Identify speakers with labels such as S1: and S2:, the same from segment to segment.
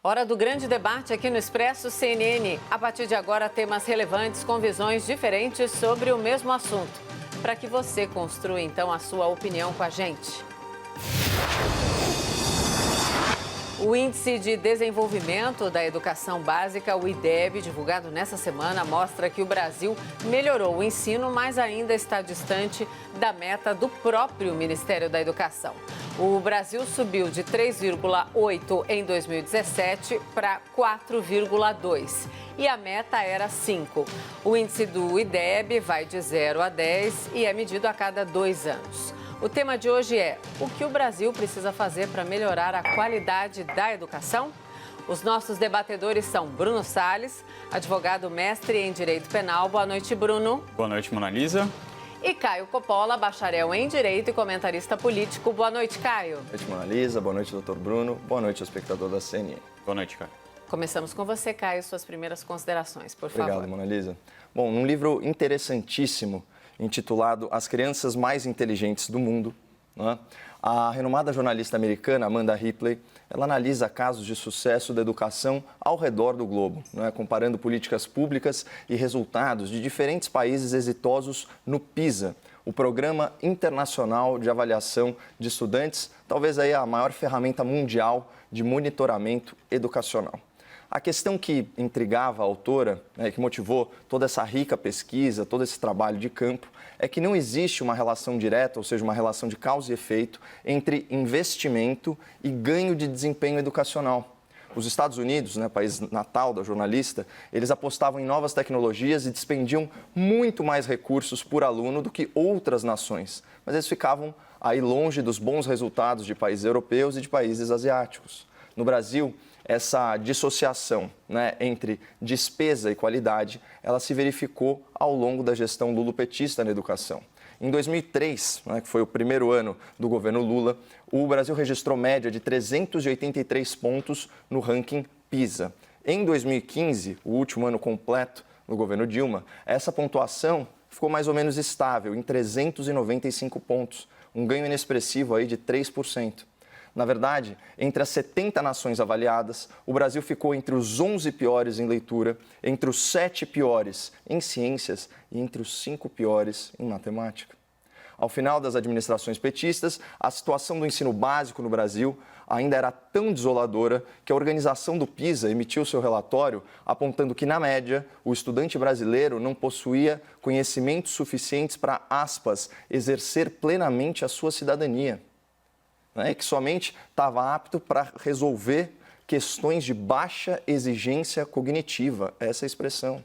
S1: Hora do grande debate aqui no Expresso CNN. A partir de agora, temas relevantes com visões diferentes sobre o mesmo assunto. Para que você construa, então, a sua opinião com a gente. O Índice de Desenvolvimento da Educação Básica, o IDEB, divulgado nesta semana, mostra que o Brasil melhorou o ensino, mas ainda está distante da meta do próprio Ministério da Educação. O Brasil subiu de 3,8 em 2017 para 4,2 e a meta era 5. O índice do IDEB vai de 0 a 10 e é medido a cada 2 anos. O tema de hoje é: o que o Brasil precisa fazer para melhorar a qualidade da educação? Os nossos debatedores são Bruno Salles, advogado mestre em Direito Penal. Boa noite, Bruno.
S2: Boa noite, Mona Lisa.
S1: E Caio Coppola, bacharel em Direito e comentarista político. Boa noite, Caio.
S3: Boa noite, Mona Lisa. Boa noite, doutor Bruno. Boa noite, ao espectador da CNN.
S2: Boa noite, Caio.
S1: Começamos com você, Caio. Suas primeiras considerações, por favor.
S3: Obrigado, Mona Lisa. Bom, num livro interessantíssimo, intitulado As Crianças Mais Inteligentes do Mundo, né? A renomada jornalista americana Amanda Ripley, ela analisa casos de sucesso da educação ao redor do globo, né? Comparando políticas públicas e resultados de diferentes países exitosos no PISA, o Programa Internacional de Avaliação de Estudantes, talvez aí a maior ferramenta mundial de monitoramento educacional. A questão que intrigava a autora, né, que motivou toda essa rica pesquisa, todo esse trabalho de campo, é que não existe uma relação direta, ou seja, uma relação de causa e efeito, entre investimento e ganho de desempenho educacional. Os Estados Unidos, né, país natal da jornalista, eles apostavam em novas tecnologias e despendiam muito mais recursos por aluno do que outras nações, mas eles ficavam aí longe dos bons resultados de países europeus e de países asiáticos. No Brasil, essa dissociação, né, entre despesa e qualidade, ela se verificou ao longo da gestão lulopetista na educação. Em 2003, né, que foi o primeiro ano do governo Lula, o Brasil registrou média de 383 pontos no ranking PISA. Em 2015, o último ano completo no governo Dilma, essa pontuação ficou mais ou menos estável, em 395 pontos, um ganho inexpressivo aí de 3%. Na verdade, entre as 70 nações avaliadas, o Brasil ficou entre os 11 piores em leitura, entre os 7 piores em ciências e entre os 5 piores em matemática. Ao final das administrações petistas, a situação do ensino básico no Brasil ainda era tão desoladora que a organização do PISA emitiu seu relatório apontando que, na média, o estudante brasileiro não possuía conhecimentos suficientes para, aspas, exercer plenamente a sua cidadania. Que somente estava apto para resolver questões de baixa exigência cognitiva, essa é a expressão.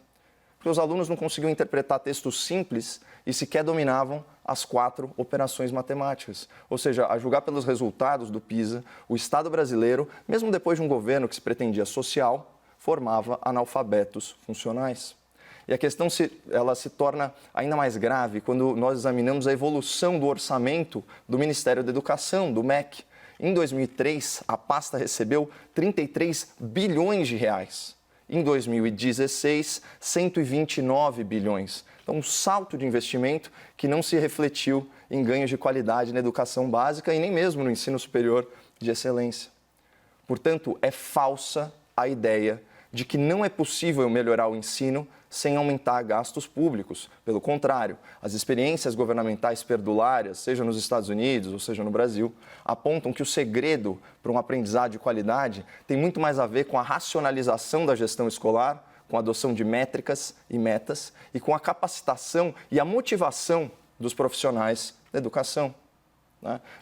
S3: Porque os alunos não conseguiam interpretar textos simples e sequer dominavam as 4 operações matemáticas. Ou seja, a julgar pelos resultados do PISA, o Estado brasileiro, mesmo depois de um governo que se pretendia social, formava analfabetos funcionais. E a questão ela se torna ainda mais grave quando nós examinamos a evolução do orçamento do Ministério da Educação, do MEC. Em 2003, a pasta recebeu 33 bilhões de reais. Em 2016, 129 bilhões. Então, um salto de investimento que não se refletiu em ganhos de qualidade na educação básica e nem mesmo no ensino superior de excelência. Portanto, é falsa a ideia de que não é possível melhorar o ensino sem aumentar gastos públicos. Pelo contrário, as experiências governamentais perdulárias, seja nos Estados Unidos ou seja no Brasil, apontam que o segredo para um aprendizado de qualidade tem muito mais a ver com a racionalização da gestão escolar, com a adoção de métricas e metas e com a capacitação e a motivação dos profissionais da educação.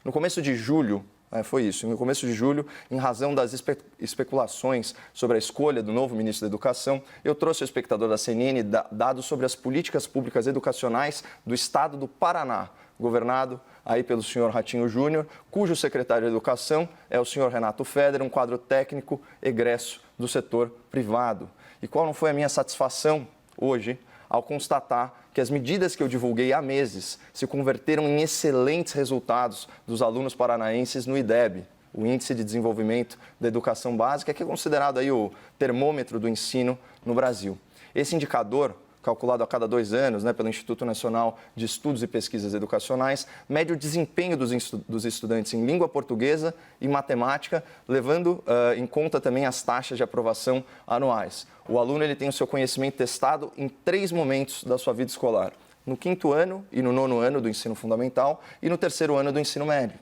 S3: No começo de julho, foi isso. No começo de julho, em razão das especulações sobre a escolha do novo ministro da Educação, eu trouxe ao espectador da CNN dados sobre as políticas públicas educacionais do estado do Paraná, governado aí pelo senhor Ratinho Júnior, cujo secretário de Educação é o senhor Renato Feder, um quadro técnico egresso do setor privado. E qual não foi a minha satisfação hoje ao constatar que as medidas que eu divulguei há meses se converteram em excelentes resultados dos alunos paranaenses no IDEB, o Índice de Desenvolvimento da Educação Básica, que é considerado aí o termômetro do ensino no Brasil. Esse indicador calculado a cada 2 anos, né, pelo Instituto Nacional de Estudos e Pesquisas Educacionais, mede o desempenho dos estudantes em língua portuguesa e matemática, levando em conta também as taxas de aprovação anuais. O aluno ele tem o seu conhecimento testado em 3 momentos da sua vida escolar: no 5º ano e no 9º ano do ensino fundamental e no 3º ano do ensino médio.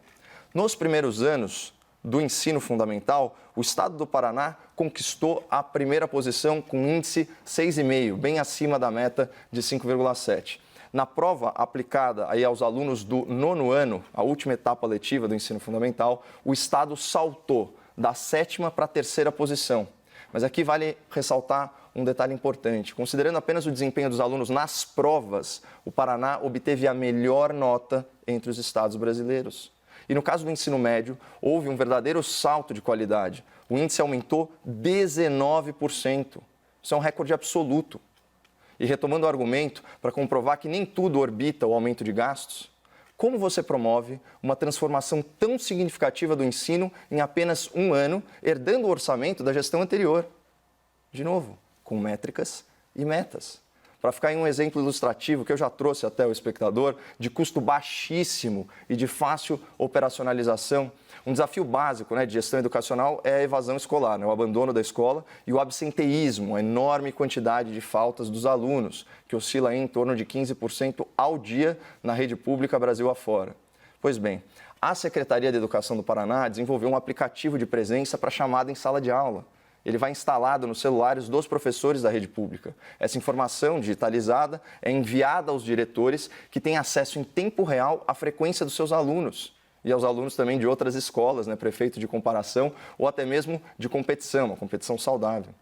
S3: Nos primeiros anos do ensino fundamental, o estado do Paraná conquistou a primeira posição com índice 6,5, bem acima da meta de 5,7. Na prova aplicada aí aos alunos do 9º ano, a última etapa letiva do ensino fundamental, o estado saltou da 7ª para a 3ª posição. Mas aqui vale ressaltar um detalhe importante. Considerando apenas o desempenho dos alunos nas provas, o Paraná obteve a melhor nota entre os estados brasileiros. E no caso do ensino médio, houve um verdadeiro salto de qualidade. O índice aumentou 19%. Isso é um recorde absoluto. E retomando o argumento, para comprovar que nem tudo orbita o aumento de gastos, como você promove uma transformação tão significativa do ensino em apenas 1 ano, herdando o orçamento da gestão anterior? De novo, com métricas e metas. Para ficar em um exemplo ilustrativo que eu já trouxe até o espectador, de custo baixíssimo e de fácil operacionalização, um desafio básico, de gestão educacional é a evasão escolar, o abandono da escola e o absenteísmo, a enorme quantidade de faltas dos alunos, que oscila em torno de 15% ao dia na rede pública Brasil afora. Pois bem, a Secretaria de Educação do Paraná desenvolveu um aplicativo de presença para chamada em sala de aula. Ele vai instalado nos celulares dos professores da rede pública. Essa informação digitalizada é enviada aos diretores, que têm acesso em tempo real à frequência dos seus alunos e aos alunos também de outras escolas, prefeito de comparação ou até mesmo de competição, uma competição saudável.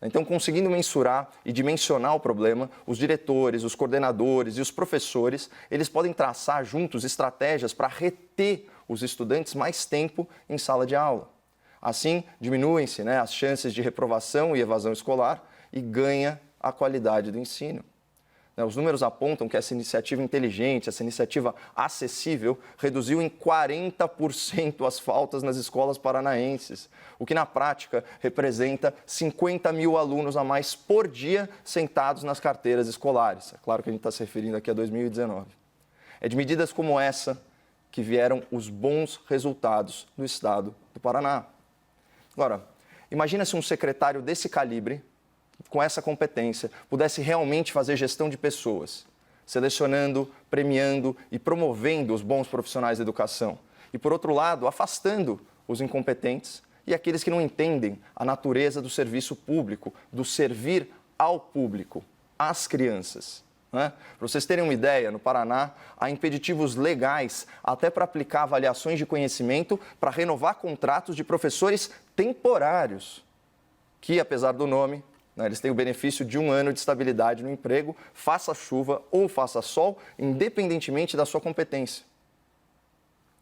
S3: Então, conseguindo mensurar e dimensionar o problema, os diretores, os coordenadores e os professores, eles podem traçar juntos estratégias para reter os estudantes mais tempo em sala de aula. Assim, diminuem-se as chances de reprovação e evasão escolar e ganha a qualidade do ensino. Os números apontam que essa iniciativa inteligente, essa iniciativa acessível, reduziu em 40% as faltas nas escolas paranaenses, o que na prática representa 50 mil alunos a mais por dia sentados nas carteiras escolares. É claro que a gente está se referindo aqui a 2019. É de medidas como essa que vieram os bons resultados do estado do Paraná. Agora, imagina se um secretário desse calibre, com essa competência, pudesse realmente fazer gestão de pessoas, selecionando, premiando e promovendo os bons profissionais da educação. E, por outro lado, afastando os incompetentes e aqueles que não entendem a natureza do serviço público, do servir ao público, às crianças. Para vocês terem uma ideia, no Paraná, há impeditivos legais até para aplicar avaliações de conhecimento para renovar contratos de professores temporários, que, apesar do nome, eles têm o benefício de 1 ano de estabilidade no emprego, faça chuva ou faça sol, independentemente da sua competência.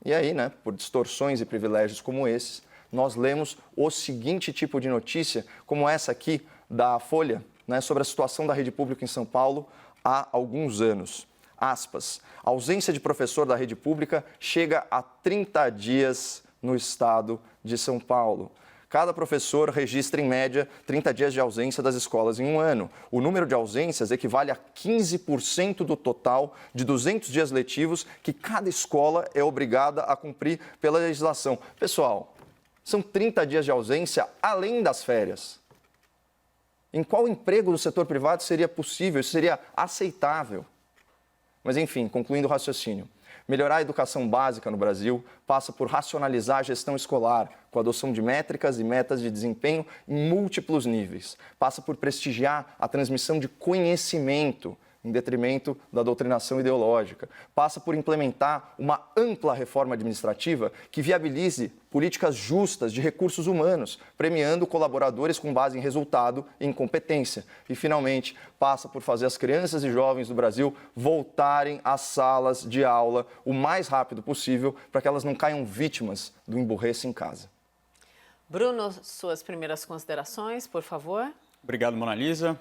S3: E aí, por distorções e privilégios como esses, nós lemos o seguinte tipo de notícia, como essa aqui da Folha, sobre a situação da rede pública em São Paulo há alguns anos. Aspas, a ausência de professor da rede pública chega a 30 dias no estado de São Paulo. Cada professor registra, em média, 30 dias de ausência das escolas em 1 ano. O número de ausências equivale a 15% do total de 200 dias letivos que cada escola é obrigada a cumprir pela legislação. Pessoal, são 30 dias de ausência além das férias. Em qual emprego do setor privado seria possível, isso seria aceitável? Mas, enfim, concluindo o raciocínio. Melhorar a educação básica no Brasil passa por racionalizar a gestão escolar, com a adoção de métricas e metas de desempenho em múltiplos níveis. Passa por prestigiar a transmissão de conhecimento, em detrimento da doutrinação ideológica. Passa por implementar uma ampla reforma administrativa que viabilize políticas justas de recursos humanos, premiando colaboradores com base em resultado e em competência. E, finalmente, passa por fazer as crianças e jovens do Brasil voltarem às salas de aula o mais rápido possível para que elas não caiam vítimas do emburreço em casa.
S1: Bruno, suas primeiras considerações, por favor.
S2: Obrigado, Mona Lisa.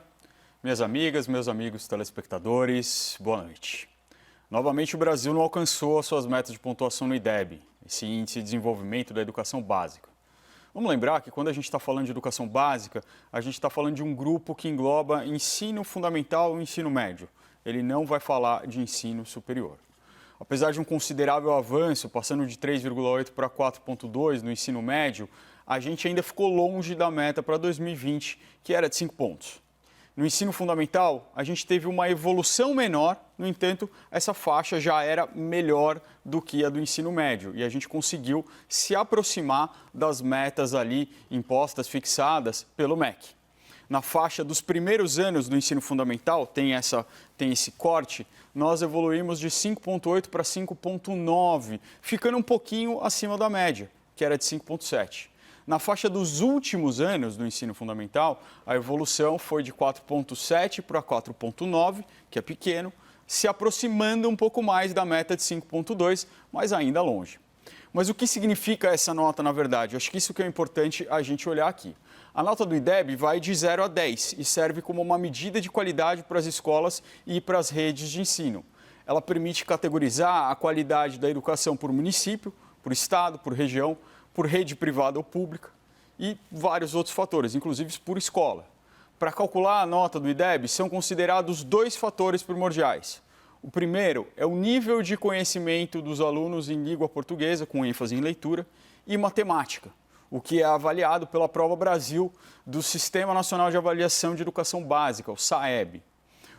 S2: Minhas amigas, meus amigos telespectadores, boa noite. Novamente, o Brasil não alcançou as suas metas de pontuação no IDEB, esse Índice de Desenvolvimento da Educação Básica. Vamos lembrar que quando a gente está falando de educação básica, a gente está falando de um grupo que engloba ensino fundamental e ensino médio. Ele não vai falar de ensino superior. Apesar de um considerável avanço, passando de 3,8 para 4,2 no ensino médio, a gente ainda ficou longe da meta para 2020, que era de 5 pontos. No ensino fundamental, a gente teve uma evolução menor, no entanto, essa faixa já era melhor do que a do ensino médio e a gente conseguiu se aproximar das metas ali impostas, fixadas pelo MEC. Na faixa dos primeiros anos do ensino fundamental, tem esse corte, nós evoluímos de 5,8 para 5,9, ficando um pouquinho acima da média, que era de 5,7. Na faixa dos últimos anos do ensino fundamental, a evolução foi de 4,7 para 4,9, que é pequeno, se aproximando um pouco mais da meta de 5,2, mas ainda longe. Mas o que significa essa nota, na verdade? Eu acho que isso que é importante a gente olhar aqui. A nota do IDEB vai de 0 a 10 e serve como uma medida de qualidade para as escolas e para as redes de ensino. Ela permite categorizar a qualidade da educação por município, por estado, por região, por rede privada ou pública e vários outros fatores, inclusive por escola. Para calcular a nota do IDEB, são considerados 2 fatores primordiais. O primeiro é o nível de conhecimento dos alunos em língua portuguesa, com ênfase em leitura, e matemática, o que é avaliado pela Prova Brasil do Sistema Nacional de Avaliação de Educação Básica, o SAEB.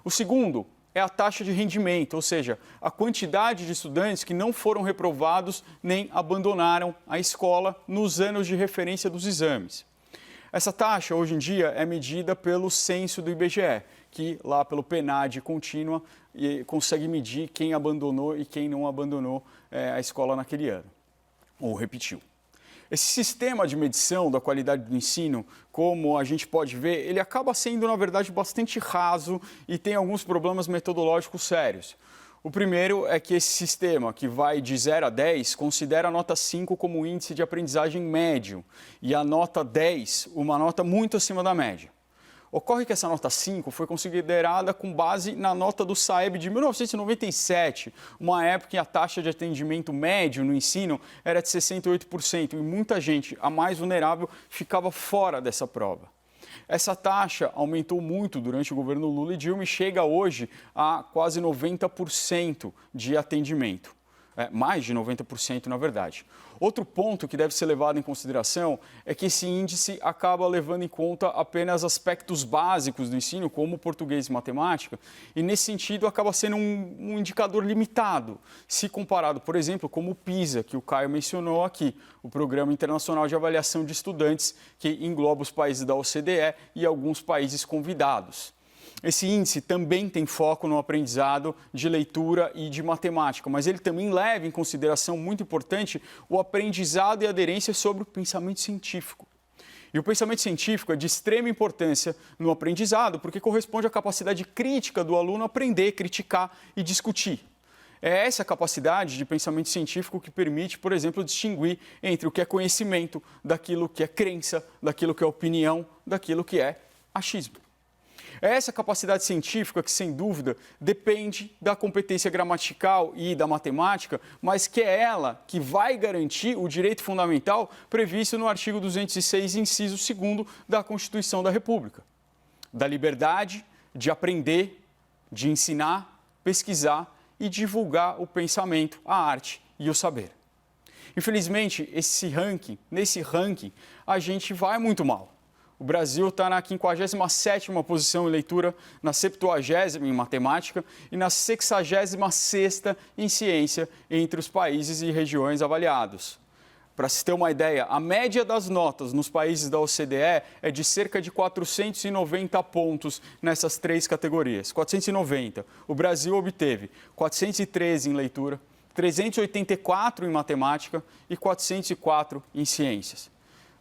S2: O segundo é a taxa de rendimento, ou seja, a quantidade de estudantes que não foram reprovados nem abandonaram a escola nos anos de referência dos exames. Essa taxa, hoje em dia, é medida pelo censo do IBGE, que lá pelo PNAD contínua consegue medir quem abandonou e quem não abandonou a escola naquele ano, ou repetiu. Esse sistema de medição da qualidade do ensino, como a gente pode ver, ele acaba sendo, na verdade, bastante raso e tem alguns problemas metodológicos sérios. O primeiro é que esse sistema, que vai de 0 a 10, considera a nota 5 como índice de aprendizagem médio e a nota 10 uma nota muito acima da média. Ocorre que essa nota 5 foi considerada com base na nota do SAEB de 1997, uma época em que a taxa de atendimento médio no ensino era de 68% e muita gente, a mais vulnerável, ficava fora dessa prova. Essa taxa aumentou muito durante o governo Lula e Dilma e chega hoje a quase 90% de atendimento. Mais de 90% na verdade. Outro ponto que deve ser levado em consideração é que esse índice acaba levando em conta apenas aspectos básicos do ensino, como português e matemática, e nesse sentido acaba sendo um indicador limitado, se comparado, por exemplo, como o PISA, que o Caio mencionou aqui, o Programa Internacional de Avaliação de Estudantes, que engloba os países da OCDE e alguns países convidados. Esse índice também tem foco no aprendizado de leitura e de matemática, mas ele também leva em consideração, muito importante, o aprendizado e aderência sobre o pensamento científico. E o pensamento científico é de extrema importância no aprendizado, porque corresponde à capacidade crítica do aluno aprender, criticar e discutir. É essa capacidade de pensamento científico que permite, por exemplo, distinguir entre o que é conhecimento, daquilo que é crença, daquilo que é opinião, daquilo que é achismo. É essa capacidade científica que, sem dúvida, depende da competência gramatical e da matemática, mas que é ela que vai garantir o direito fundamental previsto no artigo 206, inciso 2º da Constituição da República. Da liberdade de aprender, de ensinar, pesquisar e divulgar o pensamento, a arte e o saber. Infelizmente, nesse ranking, a gente vai muito mal. O Brasil está na 57ª posição em leitura, na 70ª em matemática e na 66ª em ciência entre os países e regiões avaliados. Para se ter uma ideia, a média das notas nos países da OCDE é de cerca de 490 pontos nessas 3 categorias. 490. O Brasil obteve 413 em leitura, 384 em matemática e 404 em ciências.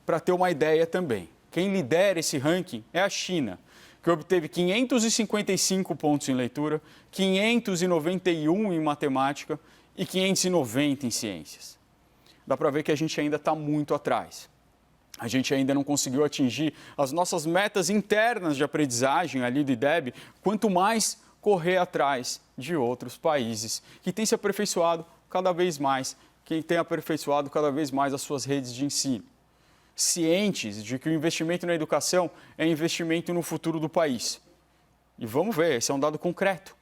S2: Para ter uma ideia também, quem lidera esse ranking é a China, que obteve 555 pontos em leitura, 591 em matemática e 590 em ciências. Dá para ver que a gente ainda está muito atrás. A gente ainda não conseguiu atingir as nossas metas internas de aprendizagem ali do IDEB, quanto mais correr atrás de outros países que têm se aperfeiçoado cada vez mais, que têm aperfeiçoado cada vez mais as suas redes de ensino. cientes de que o investimento na educação é investimento no futuro do país. E vamos ver, esse é um dado concreto.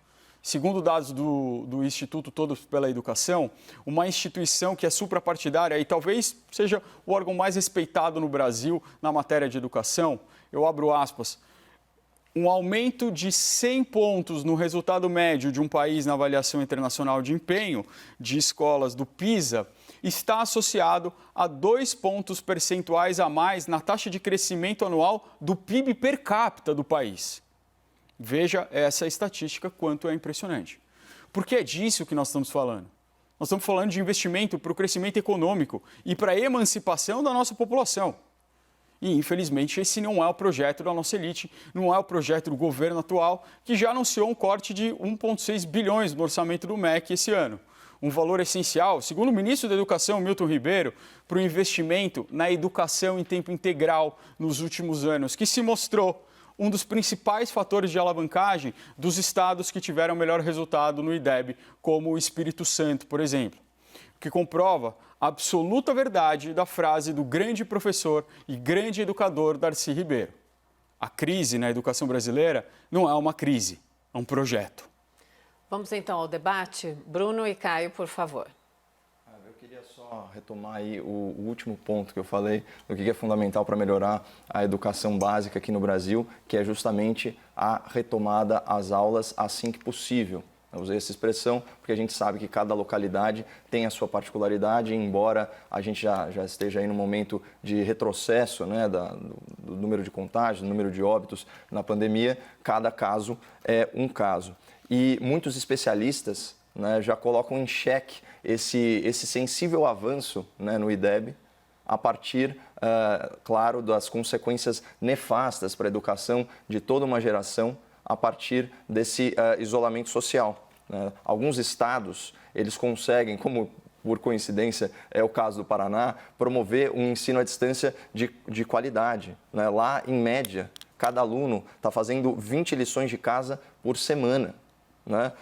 S2: Segundo dados do Instituto Todos pela Educação, uma instituição que é suprapartidária e talvez seja o órgão mais respeitado no Brasil na matéria de educação, eu abro aspas, um aumento de 100 pontos no resultado médio de um país na avaliação internacional de empenho de escolas do PISA está associado a 2 pontos percentuais a mais na taxa de crescimento anual do PIB per capita do país. Veja essa estatística, quanto é impressionante. Porque é disso que nós estamos falando. Nós estamos falando de investimento para o crescimento econômico e para a emancipação da nossa população. E, infelizmente, esse não é o projeto da nossa elite, não é o projeto do governo atual, que já anunciou um corte de 1,6 bilhões no orçamento do MEC esse ano. Um valor essencial, segundo o ministro da Educação, Milton Ribeiro, para o investimento na educação em tempo integral nos últimos anos, que se mostrou um dos principais fatores de alavancagem dos estados que tiveram melhor resultado no IDEB, como o Espírito Santo, por exemplo, que comprova a absoluta verdade da frase do grande professor e grande educador Darcy Ribeiro. A crise na educação brasileira não é uma crise, é um projeto.
S1: Vamos então ao debate. Bruno e Caio, por favor.
S3: Eu queria só retomar aí o último ponto que eu falei, do que é fundamental para melhorar a educação básica aqui no Brasil, que é justamente a retomada às aulas assim que possível. Eu usei essa expressão porque a gente sabe que cada localidade tem a sua particularidade, embora a gente já esteja aí no momento de retrocesso, né, do número de contágios, do número de óbitos na pandemia, cada caso é um caso. E muitos especialistas, né, já colocam em xeque esse sensível avanço, né, no IDEB, a partir, claro, das consequências nefastas para a educação de toda uma geração, a partir desse isolamento social, né? Alguns estados, eles conseguem, como por coincidência é o caso do Paraná, promover um ensino à distância de qualidade, né? Lá, em média, cada aluno está fazendo 20 lições de casa por semana, né?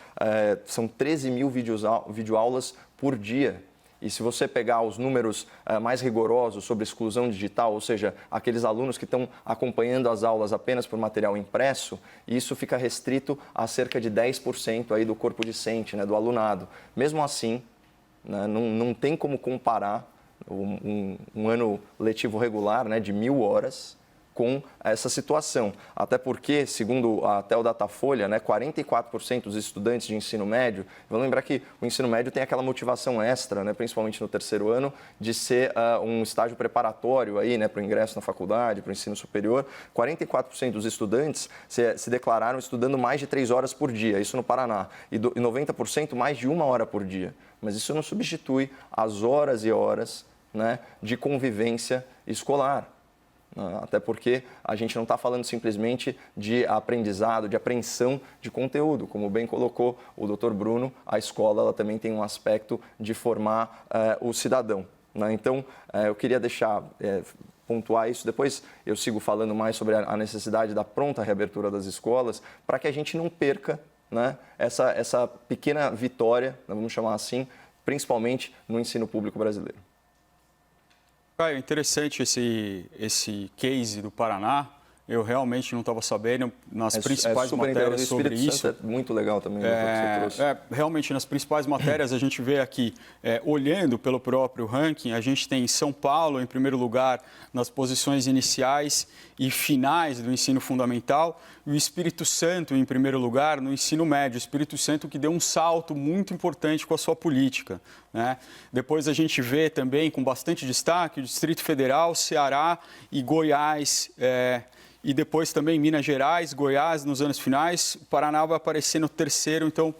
S3: São 13 mil videoaulas por dia. E se você pegar os números mais rigorosos sobre exclusão digital, ou seja, aqueles alunos que estão acompanhando as aulas apenas por material impresso, isso fica restrito a cerca de 10% aí do corpo discente, né, do alunado. Mesmo assim, né, não tem como comparar um ano letivo regular, né, de 1.000 horas com essa situação. Até porque, segundo até o Datafolha, né, 44% dos estudantes de ensino médio, vamos lembrar que o ensino médio tem aquela motivação extra, né, principalmente no terceiro ano, de ser um estágio preparatório aí, né, para o ingresso na faculdade, para o ensino superior. 44% dos estudantes se declararam estudando mais de 3 horas por dia, isso no Paraná, e 90% mais de 1 hora por dia. Mas isso não substitui as horas e horas, né, de convivência escolar. Até porque a gente não está falando simplesmente de aprendizado, de apreensão de conteúdo. Como bem colocou o Dr. Bruno, a escola ela também tem um aspecto de formar o cidadão, né? Então, eu queria pontuar isso. Depois eu sigo falando mais sobre a necessidade da pronta reabertura das escolas, para que a gente não perca, né, essa pequena vitória, vamos chamar assim, principalmente no ensino público brasileiro.
S2: Caio, interessante esse case do Paraná. Eu realmente não estava sabendo nas principais matérias sobre isso.
S3: É muito legal também o que você trouxe.
S2: Realmente, nas principais matérias, a gente vê aqui, olhando pelo próprio ranking, a gente tem São Paulo em primeiro lugar nas posições iniciais e finais do ensino fundamental e o Espírito Santo em primeiro lugar no ensino médio. O Espírito Santo que deu um salto muito importante com a sua política, né? Depois a gente vê também, com bastante destaque, o Distrito Federal, Ceará e Goiás, e depois também Minas Gerais, Goiás nos anos finais. O Paraná vai aparecer no terceiro, então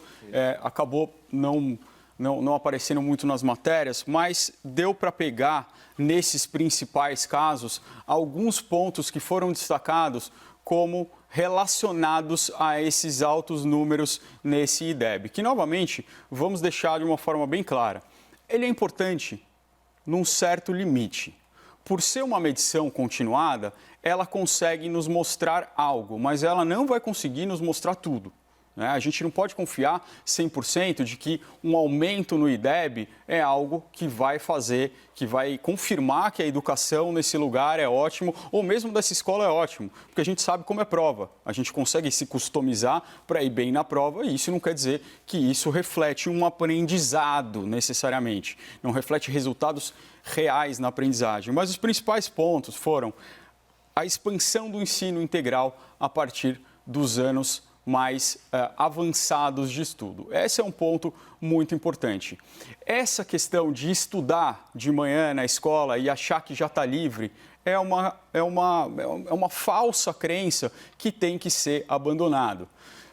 S2: acabou não aparecendo muito nas matérias, mas deu para pegar nesses principais casos alguns pontos que foram destacados como relacionados a esses altos números nesse IDEB, que novamente vamos deixar de uma forma bem clara. Ele é importante num certo limite. Por ser uma medição continuada, ela consegue nos mostrar algo, mas ela não vai conseguir nos mostrar tudo. né? A gente não pode confiar 100% de que um aumento no IDEB é algo que vai fazer, que vai confirmar que a educação nesse lugar é ótimo, ou mesmo dessa escola é ótimo, porque a gente sabe como é prova. A gente consegue se customizar para ir bem na prova e isso não quer dizer que isso reflete um aprendizado necessariamente. Não reflete resultados reais na aprendizagem. Mas os principais pontos foram a expansão do ensino integral a partir dos anos mais avançados de estudo. Esse é um ponto muito importante. Essa questão de estudar de manhã na escola e achar que já está livre é uma falsa crença que tem que ser abandonado.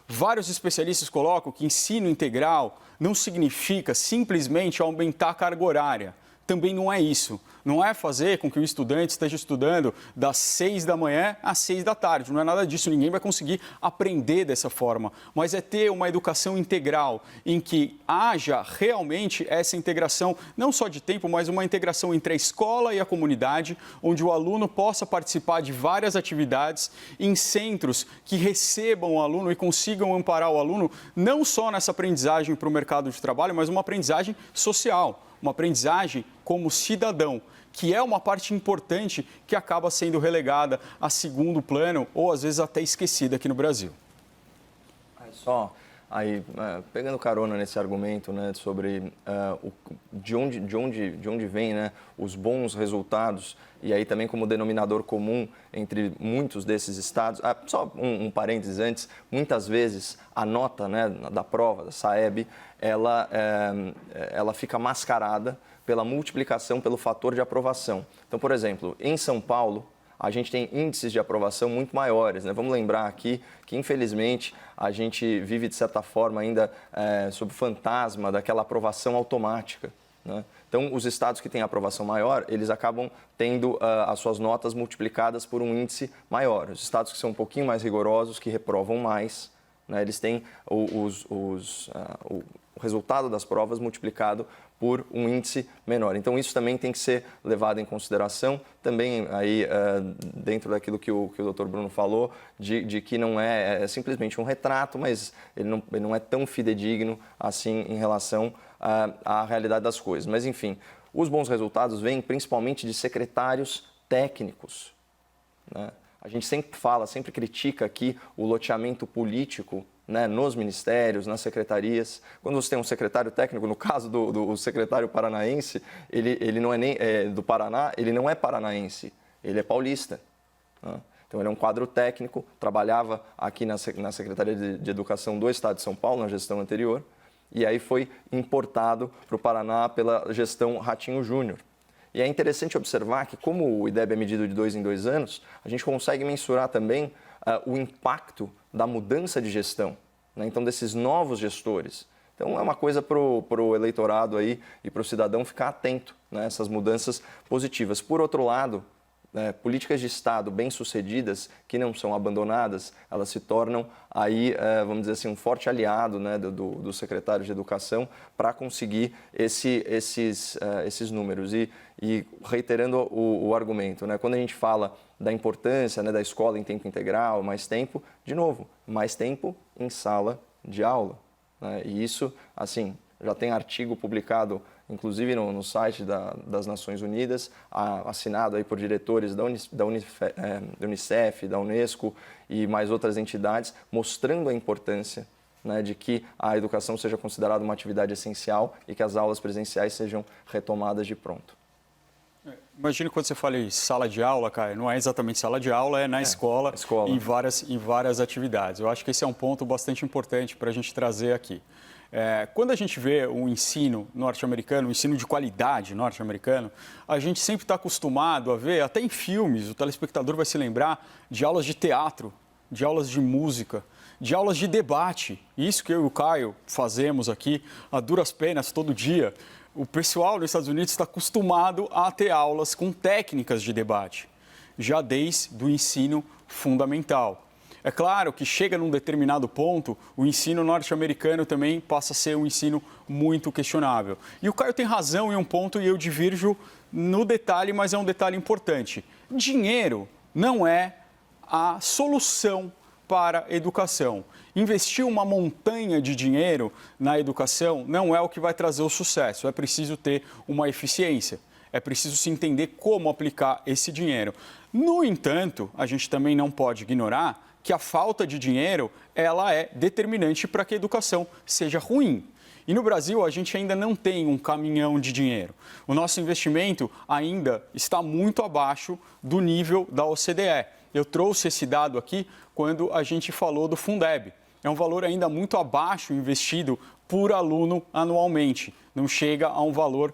S2: Vários especialistas colocam que ensino integral não significa simplesmente aumentar a carga horária. Também não é isso. Não é fazer com que o estudante esteja estudando das 6 da manhã às 6 da tarde. Não é nada disso. Ninguém vai conseguir aprender dessa forma. Mas é ter uma educação integral em que haja realmente essa integração, não só de tempo, mas uma integração entre a escola e a comunidade, onde o aluno possa participar de várias atividades em centros que recebam o aluno e consigam amparar o aluno, não só nessa aprendizagem para o mercado de trabalho, mas uma aprendizagem social. Uma aprendizagem como cidadão, que é uma parte importante que acaba sendo relegada a segundo plano ou às vezes até esquecida aqui no Brasil.
S3: Só aí, pegando carona nesse argumento, né, sobre de onde vem, né, os bons resultados, e aí também como denominador comum entre muitos desses estados. Só um parênteses antes, muitas vezes a nota, né, da prova, da SAEB, ela fica mascarada pela multiplicação pelo fator de aprovação. Então, por exemplo, em São Paulo, a gente tem índices de aprovação muito maiores, né? Vamos lembrar aqui que, infelizmente, a gente vive, de certa forma, ainda sob o fantasma daquela aprovação automática, né? Então, os estados que têm aprovação maior, eles acabam tendo as suas notas multiplicadas por um índice maior. Os estados que são um pouquinho mais rigorosos, que reprovam mais, né, eles têm o resultado das provas multiplicado por um índice menor. Então, isso também tem que ser levado em consideração. Também, aí, dentro daquilo que o Dr. Bruno falou, de que não é simplesmente um retrato, mas ele não é tão fidedigno assim em relação à realidade das coisas. Mas, enfim, os bons resultados vêm principalmente de secretários técnicos, né? A gente sempre fala, sempre critica aqui o loteamento político, né, nos ministérios, nas secretarias. Quando você tem um secretário técnico, no caso do secretário paranaense, ele não é nem do Paraná, ele não é paranaense, ele é paulista, né? Então, ele é um quadro técnico, trabalhava aqui na Secretaria de Educação do Estado de São Paulo, na gestão anterior, e aí foi importado para o Paraná pela gestão Ratinho Júnior. E é interessante observar que, como o IDEB é medido de 2 em 2 anos, a gente consegue mensurar também o impacto da mudança de gestão, né? Então, desses novos gestores. Então, é uma coisa para o eleitorado aí e para o cidadão ficar atento, né, essas mudanças positivas. Por outro lado, políticas de Estado bem-sucedidas, que não são abandonadas, elas se tornam aí, vamos dizer assim, um forte aliado, né, do secretário de Educação para conseguir esses números. E reiterando o argumento, né, quando a gente fala da importância, né, da escola em tempo integral, mais tempo, de novo, mais tempo em sala de aula, né? E isso, assim, já tem artigo publicado, inclusive no site das Nações Unidas, assinado aí por diretores da Unicef, da Unesco e mais outras entidades, mostrando a importância, né, de que a educação seja considerada uma atividade essencial e que as aulas presenciais sejam retomadas de pronto.
S2: Imagina quando você fala em sala de aula, Caio, não é exatamente sala de aula, é na escola. Em várias atividades. Eu acho que esse é um ponto bastante importante para a gente trazer aqui. Quando a gente vê o ensino norte-americano, o ensino de qualidade norte-americano, a gente sempre está acostumado a ver, até em filmes, o telespectador vai se lembrar de aulas de teatro, de aulas de música, de aulas de debate. Isso que eu e o Caio fazemos aqui, a duras penas, todo dia. O pessoal nos Estados Unidos está acostumado a ter aulas com técnicas de debate, já desde o ensino fundamental. É claro que chega num determinado ponto, o ensino norte-americano também passa a ser um ensino muito questionável. E o Caio tem razão em um ponto e eu divirjo no detalhe, mas é um detalhe importante. Dinheiro não é a solução para a educação. Investir uma montanha de dinheiro na educação não é o que vai trazer o sucesso, é preciso ter uma eficiência. É preciso se entender como aplicar esse dinheiro. No entanto, a gente também não pode ignorar que a falta de dinheiro ela é determinante para que a educação seja ruim. E no Brasil, a gente ainda não tem um caminhão de dinheiro. O nosso investimento ainda está muito abaixo do nível da OCDE. Eu trouxe esse dado aqui quando a gente falou do Fundeb. É um valor ainda muito abaixo investido por aluno anualmente. Não chega a um valor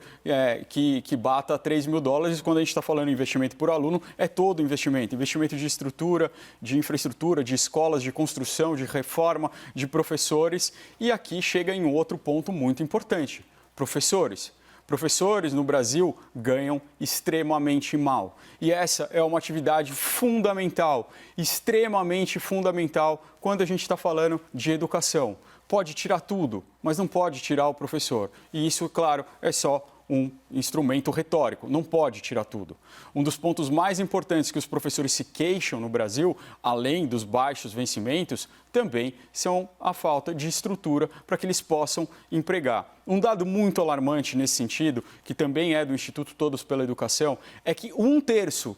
S2: que bata $3.000. Quando a gente está falando em investimento por aluno, é todo investimento. Investimento de estrutura, de infraestrutura, de escolas, de construção, de reforma, de professores. E aqui chega em outro ponto muito importante. Professores. Professores no Brasil ganham extremamente mal. E essa é uma atividade fundamental, extremamente fundamental, quando a gente está falando de educação. Pode tirar tudo, mas não pode tirar o professor. E isso, claro, é só um instrumento retórico, não pode tirar tudo. Um dos pontos mais importantes que os professores se queixam no Brasil, além dos baixos vencimentos, também são a falta de estrutura para que eles possam empregar. Um dado muito alarmante nesse sentido, que também é do Instituto Todos pela Educação, é que um terço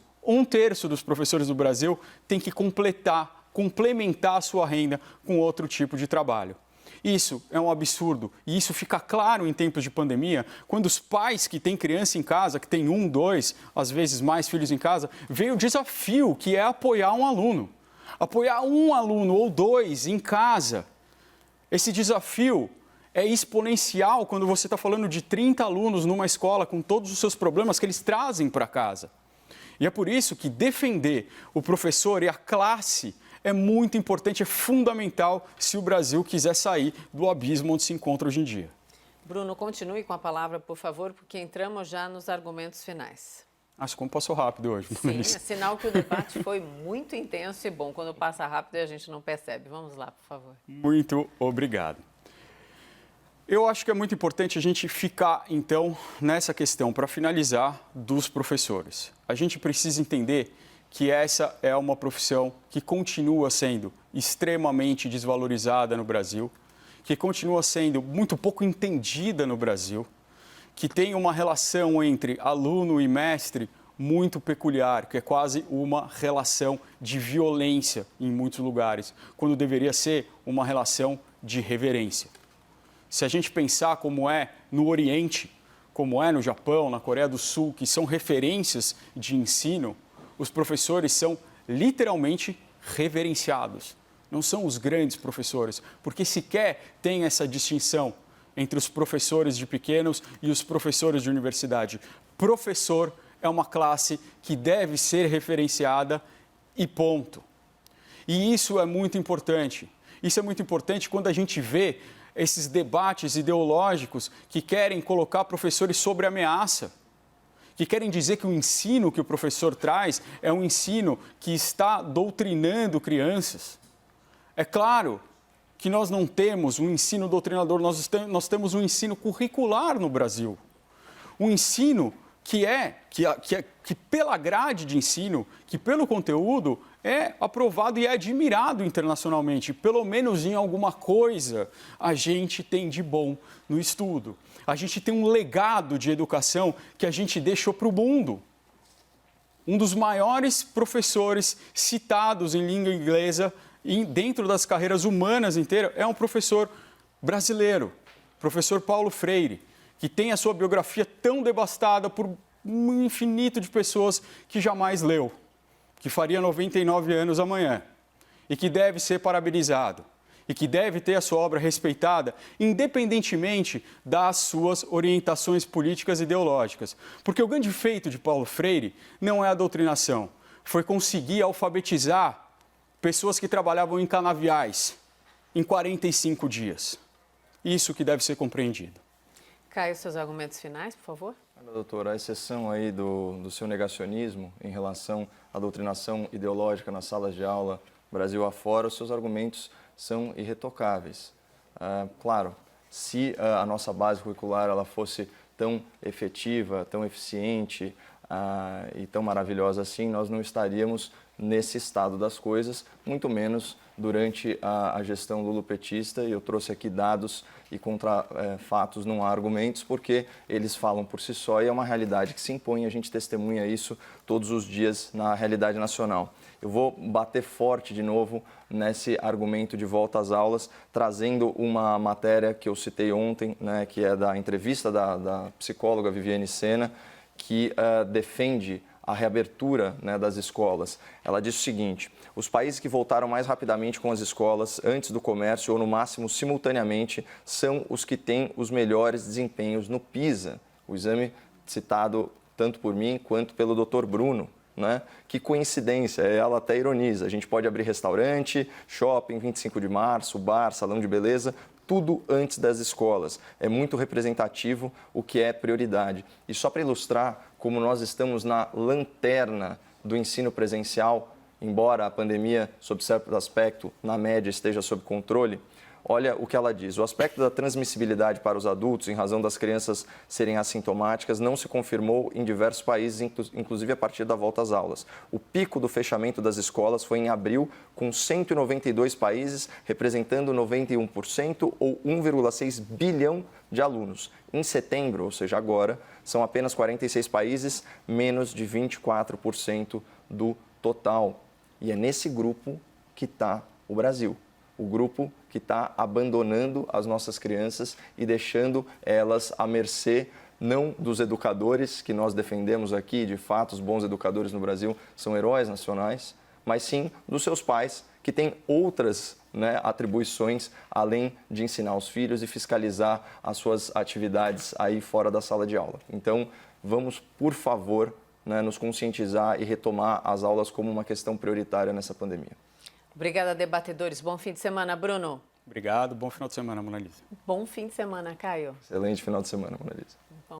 S2: dos professores do Brasil tem que complementar a sua renda com outro tipo de trabalho. Isso é um absurdo e isso fica claro em tempos de pandemia, quando os pais que têm criança em casa, que têm 1, 2, às vezes mais filhos em casa, veem o desafio que é apoiar um aluno. Apoiar um aluno ou 2 em casa. Esse desafio é exponencial quando você está falando de 30 alunos numa escola com todos os seus problemas que eles trazem para casa. E é por isso que defender o professor e a classe é muito importante, é fundamental se o Brasil quiser sair do abismo onde se encontra hoje em dia.
S1: Bruno, continue com a palavra, por favor, porque entramos já nos argumentos finais.
S2: Acho que passou rápido hoje.
S1: Sim, é sinal que o debate foi muito intenso e bom. Quando passa rápido, a gente não percebe. Vamos lá, por favor.
S2: Muito obrigado. Eu acho que é muito importante a gente ficar, então, nessa questão, para finalizar, dos professores. A gente precisa entender que essa é uma profissão que continua sendo extremamente desvalorizada no Brasil, que continua sendo muito pouco entendida no Brasil, que tem uma relação entre aluno e mestre muito peculiar, que é quase uma relação de violência em muitos lugares, quando deveria ser uma relação de reverência. Se a gente pensar como é no Oriente, como é no Japão, na Coreia do Sul, que são referências de ensino, os professores são literalmente reverenciados. Não são os grandes professores, porque sequer tem essa distinção entre os professores de pequenos e os professores de universidade. Professor é uma classe que deve ser referenciada e ponto. E isso é muito importante. Isso é muito importante quando a gente vê esses debates ideológicos que querem colocar professores sobre ameaça, que querem dizer que o ensino que o professor traz é um ensino que está doutrinando crianças. É claro que nós não temos um ensino doutrinador, nós temos um ensino curricular no Brasil. Um ensino que pela grade de ensino, que pelo conteúdo, é aprovado e é admirado internacionalmente. Pelo menos em alguma coisa a gente tem de bom no estudo. A gente tem um legado de educação que a gente deixou para o mundo. Um dos maiores professores citados em língua inglesa dentro das carreiras humanas inteiras é um professor brasileiro, professor Paulo Freire, que tem a sua biografia tão devastada por um infinito de pessoas que jamais leu, que faria 99 anos amanhã e que deve ser parabenizado e que deve ter a sua obra respeitada, independentemente das suas orientações políticas e ideológicas. Porque o grande feito de Paulo Freire não é a doutrinação, foi conseguir alfabetizar pessoas que trabalhavam em canaviais em 45 dias. Isso que deve ser compreendido.
S1: Caio, seus argumentos finais, por favor.
S3: Doutora, a exceção aí do seu negacionismo em relação à doutrinação ideológica nas salas de aula, Brasil afora, os seus argumentos são irretocáveis. Claro, se a nossa base curricular ela fosse tão efetiva, tão eficiente e tão maravilhosa assim, nós não estaríamos nesse estado das coisas, muito menos durante a gestão lulopetista. E eu trouxe aqui dados e fatos, não há argumentos, porque eles falam por si só e é uma realidade que se impõe, a gente testemunha isso todos os dias na realidade nacional. Eu vou bater forte de novo nesse argumento de volta às aulas, trazendo uma matéria que eu citei ontem, né, que é da entrevista da psicóloga Viviane Sena, que defende a reabertura, né, das escolas. Ela diz o seguinte: os países que voltaram mais rapidamente com as escolas antes do comércio ou no máximo simultaneamente são os que têm os melhores desempenhos no PISA, o exame citado tanto por mim quanto pelo Dr. Bruno. Né? Que coincidência, ela até ironiza. A gente pode abrir restaurante, shopping, 25 de março, bar, salão de beleza, tudo antes das escolas. É muito representativo o que é prioridade. E só para ilustrar como nós estamos na lanterna do ensino presencial, embora a pandemia, sob certo aspecto, na média esteja sob controle, olha o que ela diz. O aspecto da transmissibilidade para os adultos, em razão das crianças serem assintomáticas, não se confirmou em diversos países, inclusive a partir da volta às aulas. O pico do fechamento das escolas foi em abril, com 192 países, representando 91% ou 1,6 bilhão de alunos. Em setembro, ou seja, agora, são apenas 46 países, menos de 24% do total. E é nesse grupo que está o Brasil. O grupo que está abandonando as nossas crianças e deixando elas à mercê, não dos educadores que nós defendemos aqui, de fato, os bons educadores no Brasil são heróis nacionais, mas sim dos seus pais, que têm outras, né, atribuições, além de ensinar os filhos e fiscalizar as suas atividades aí fora da sala de aula. Então, vamos, por favor, né, nos conscientizar e retomar as aulas como uma questão prioritária nessa pandemia.
S1: Obrigada, debatedores. Bom fim de semana, Bruno.
S2: Obrigado, bom final de semana, Mona Lisa.
S1: Bom fim de semana, Caio.
S3: Excelente final de semana, Mona Lisa.